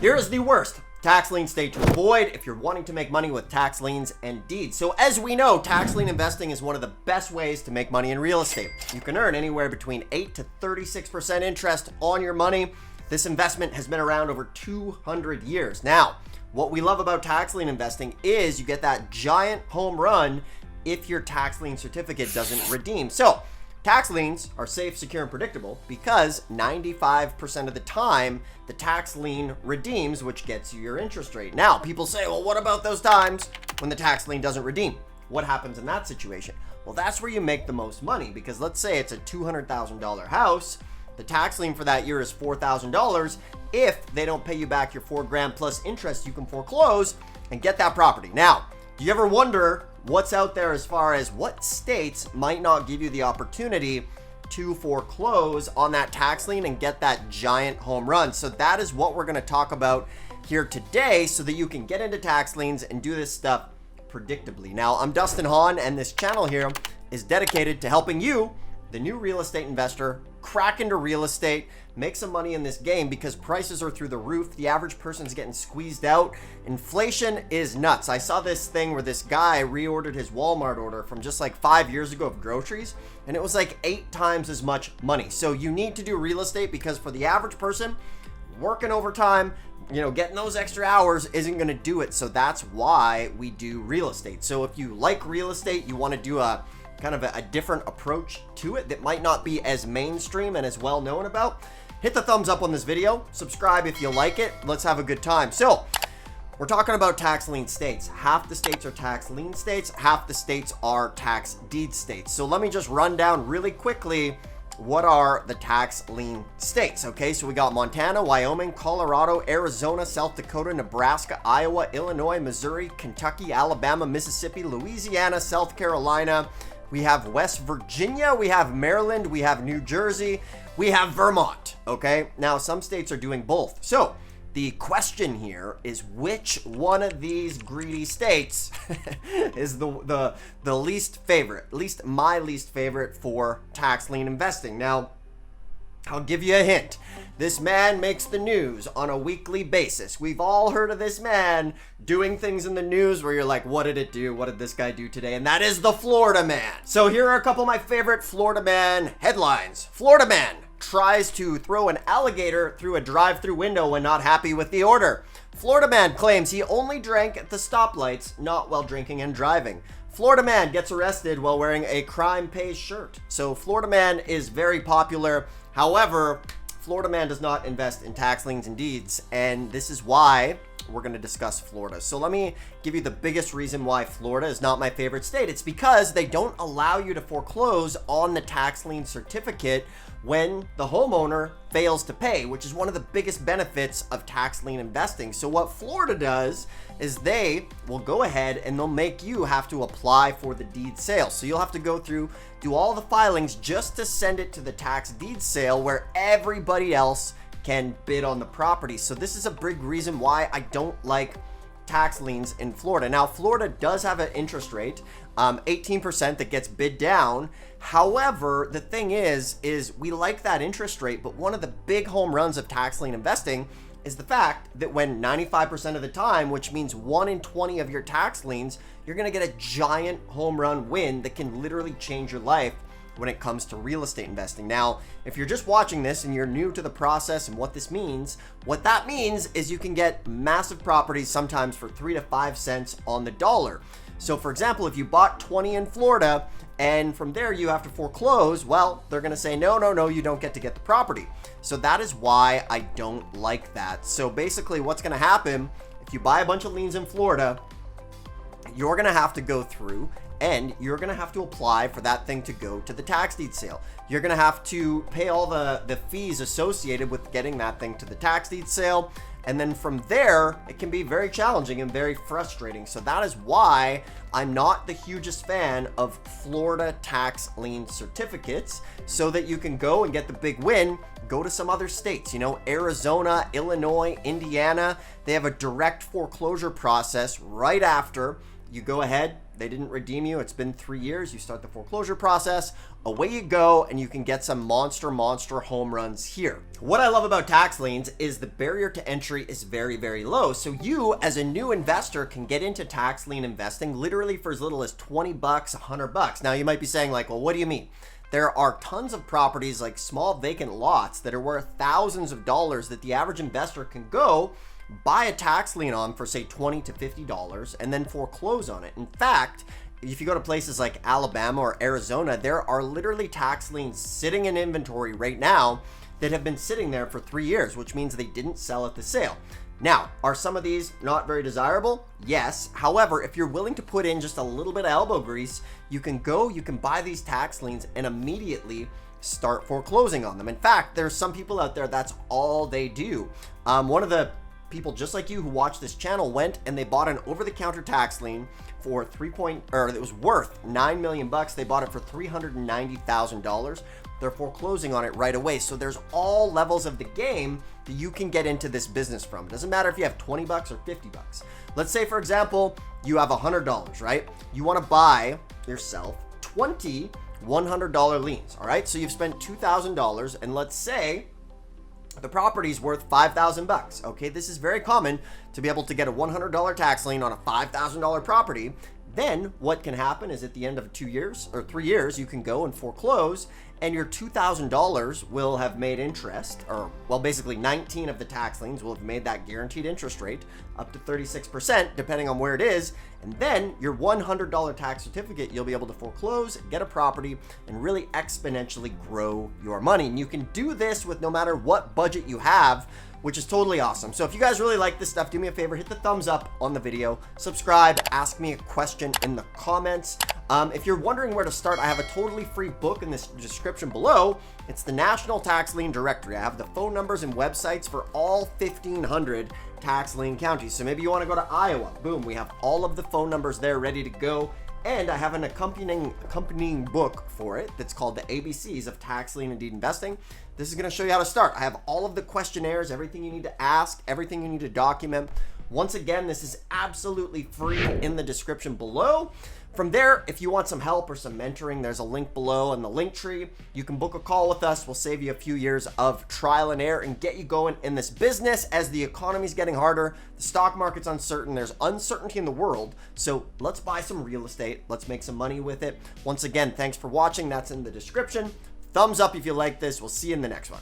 Here is the worst tax lien state to avoid if you're wanting to make money with tax liens and deeds. So as we know, tax lien investing is one of the best ways to make money in real estate. You can earn anywhere between 8 to 36% interest on your money. This investment has been around over 200 years. Now, what we love about tax lien investing is you get that giant home run if your tax lien certificate doesn't redeem. So tax liens are safe, secure, and predictable because 95% of the time the tax lien redeems, which gets you your interest rate. Now, people say, well, what about those times when the tax lien doesn't redeem? What happens in that situation? Well, that's where you make the most money, because let's say it's a $200,000 house. The tax lien for that year is $4,000. If they don't pay you back your $4,000 plus interest, you can foreclose and get that property. Now, do you ever wonder what's out there as far as what states might not give you the opportunity to foreclose on that tax lien and get that giant home run? So that is what we're going to talk about here today, so that you can get into tax liens and do this stuff predictably. Now, I'm Dustin Hahn, and this channel here is dedicated to helping you, the new real estate investor, crack into real estate, make some money in this game, because prices are through the roof. The average person's getting squeezed out. Inflation is nuts. I saw this thing where this guy reordered his Walmart order from just like 5 years ago of groceries, and it was like 8 times as much money. So you need to do real estate, because for the average person, working overtime, getting those extra hours isn't going to do it. So that's why we do real estate. So if you like real estate, you want to do a kind of a different approach to it that might not be as mainstream and as well known about, hit the thumbs up on this video, subscribe if you like it. Let's have a good time. So we're talking about tax lien states. Half the states are tax lien states, half the states are tax deed states. So let me just run down really quickly what are the tax lien states. Okay, so we got Montana, Wyoming, Colorado, Arizona, South Dakota, Nebraska, Iowa, Illinois, Missouri, Kentucky, Alabama, Mississippi, Louisiana, South Carolina. We have West Virginia, we have Maryland, we have New Jersey, we have Vermont, okay? Now, some states are doing both. So the question here is, which one of these greedy states is the least favorite, at least my least favorite for tax lien investing? Now, I'll give you a hint. This man makes the news on a weekly basis. We've all heard of this man doing things in the news where you're like, what did it do? What did this guy do today? And that is the Florida man. So here are a couple of my favorite Florida man headlines. Florida man tries to throw an alligator through a drive-through window when not happy with the order. Florida man claims he only drank at the stoplights, not while drinking and driving. Florida man gets arrested while wearing a crime pays shirt. So Florida man is very popular. However, Florida man does not invest in tax liens and deeds, and this is why we're going to discuss Florida. So let me give you the biggest reason why Florida is not my favorite state. It's because they don't allow you to foreclose on the tax lien certificate when the homeowner fails to pay, which is one of the biggest benefits of tax lien investing. So what Florida does is they will go ahead and they'll make you have to apply for the deed sale. So you'll have to go through, do all the filings just to send it to the tax deed sale where everybody else can bid on the property. So this is a big reason why I don't like tax liens in Florida. Now, Florida does have an interest rate, 18% that gets bid down. However, the thing is we like that interest rate, but one of the big home runs of tax lien investing is the fact that when 95% of the time, which means 1 in 20 of your tax liens, you're going to get a giant home run win that can literally change your life when it comes to real estate investing. Now, if you're just watching this and you're new to the process and what this means, what that means is you can get massive properties sometimes for 3 to 5 cents on the dollar. So for example, if you bought 20 in Florida and from there you have to foreclose, well, they're going to say, no, you don't get to get the property. So that is why I don't like that. So basically what's going to happen if you buy a bunch of liens in Florida, you're going to have to go through and you're going to have to apply for that thing to go to the tax deed sale. You're going to have to pay all the fees associated with getting that thing to the tax deed sale. And then from there, it can be very challenging and very frustrating. So that is why I'm not the hugest fan of Florida tax lien certificates, so that you can go and get the big win. Go to some other states, Arizona, Illinois, Indiana. They have a direct foreclosure process right after you go ahead, they didn't redeem you, it's been 3 years, you start the foreclosure process, away you go, and you can get some monster home runs here. What I love about tax liens is the barrier to entry is very low. So you, as a new investor, can get into tax lien investing literally for as little as 20 bucks, 100 bucks. Now you might be saying like, well, what do you mean? There are tons of properties like small vacant lots that are worth thousands of dollars that the average investor can go buy a tax lien on for say $20 to $50 and then foreclose on it. In fact, if you go to places like Alabama or Arizona, there are literally tax liens sitting in inventory right now that have been sitting there for 3 years, which means they didn't sell at the sale. Now, are some of these not very desirable? Yes. However, if you're willing to put in just a little bit of elbow grease, you can buy these tax liens and immediately start foreclosing on them. In fact, there's some people out there that's all they do. One of the people just like you who watch this channel went and they bought an over-the-counter tax lien for it was worth $9 million. They bought it for $390,000. They're foreclosing on it right away. So there's all levels of the game that you can get into this business from. It doesn't matter if you have 20 bucks or 50 bucks. Let's say, for example, you have $100, right? You want to buy yourself 20 $100 liens, all right? So you've spent $2,000, and let's say the property's worth 5,000 bucks. Okay, this is very common to be able to get a $100 tax lien on a $5,000 property. Then what can happen is at the end of 2 years or 3 years, you can go and foreclose, and your $2,000 will have made interest, or well, basically 19 of the tax liens will have made that guaranteed interest rate up to 36%, depending on where it is. And then your $100 tax certificate, you'll be able to foreclose, get a property, and really exponentially grow your money. And you can do this with no matter what budget you have, which is totally awesome. So if you guys really like this stuff, do me a favor, hit the thumbs up on the video, subscribe, ask me a question in the comments. If you're wondering where to start, I have a totally free book in this description below. It's the National Tax Lien Directory. I have the phone numbers and websites for all 1,500 tax lien counties. So maybe you want to go to Iowa. Boom, we have all of the phone numbers there ready to go. And I have an accompanying book for it that's called the ABCs of Tax Lien and Deed Investing. This is going to show you how to start. I have all of the questionnaires, everything you need to ask, everything you need to document. Once again, this is absolutely free in the description below. From there, if you want some help or some mentoring, there's a link below in the link tree. You can book a call with us. We'll save you a few years of trial and error and get you going in this business as the economy's getting harder. The stock market's uncertain. There's uncertainty in the world. So let's buy some real estate. Let's make some money with it. Once again, thanks for watching. That's in the description. Thumbs up if you like this. We'll see you in the next one.